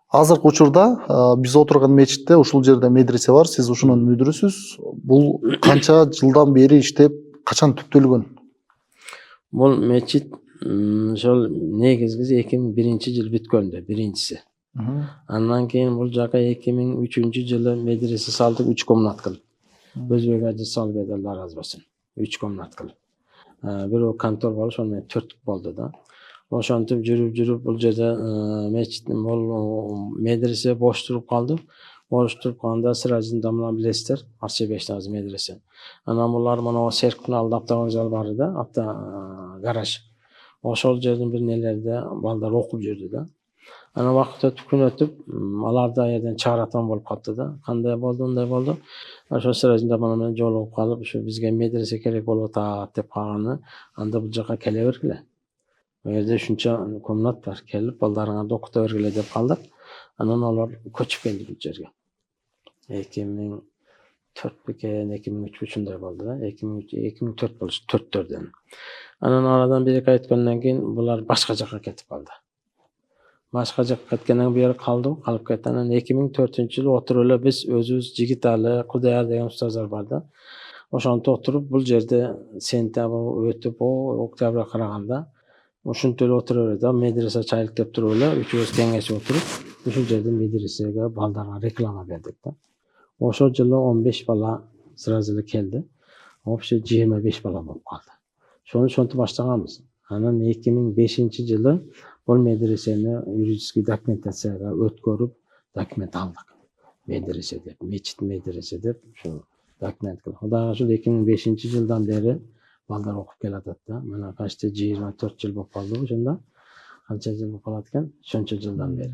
Азыркы учурда биз отурган мечитте ушул жерде медресе бар. Сиз ушунун мүдүрүсүз. Бул канча жылдан бери иштеп, качан түптөлгөн? Бул мечит ошол негизгиси 2001-жылы бүткөндө биринчиси. Андан кийин бул жака 2003-жылы медресе салдык 3 комнат кылып. Өзбек Ажы Салбек Алла разы болсун. 3 комнат кылып. Бирөө контор болуп, ошону менен 4 болду да. Ошентип жүрүп бул жерде мечит бул медресе бош туруп калды. Бош туруп калганда Сираждын дамынан билесиздер, Арчебештагы медресе. Анан булар мына Серктин алдында автовокзал бар да, гараж. Ошол жердин бир нелерде балдар окуп жүрдү да. Анан убакыт өтүп, күн өтүп, алар да жерден чыгаратан болуп калды да. Кандай болду, мындай болду. Ошо Сираждын даманы менен жолугуп калып, ушу бизге медресе керек болуп атат деп калганы, анда бул жака келе бергиле. Bu yerде ушунча комнат бар, келип балдарыңарды окута бергиле деп калдык. Анан алар көчүп келди бул жерге. 2004 бекен, 2003 ушундай болду да. 2004 болуш, 4-төрдөн. Анан арадан 1-2 ай өткөндөн кийин булар башка жака кетип калды. Башка жака кеткенден бери калып кетти. Анан 2004-жылы отуруп эле биз өзүбүз Жигиталы, Кудаяр деген устаздар бар да. Ошонтип отуруп бул жерде сентябрь өтүп, октябрга караганда ушинтип эле отуруп эле да, медресе ачайлык деп туруп эле үчөөбүз кеңешип отуруп, ушул жерде медресеге балдарга реклама бердик да. Ошол жылы 15 бала сразу эле келди. Общий 25 бала болуп калды. Ошону ошентип баштаганбыз. Анан 2005-жылы бул медресени юридический документацияга өткөрүп, документ алдык. Медресе деп, мечит медресе деп, ушу документ кылып. Дагы ушул 2005-жылдан бери балдар окуп келатат да. Мына почти 24 жыл болуп калды ошондо. Канча жыл болуп калат экен? Ошончо жылдан бери.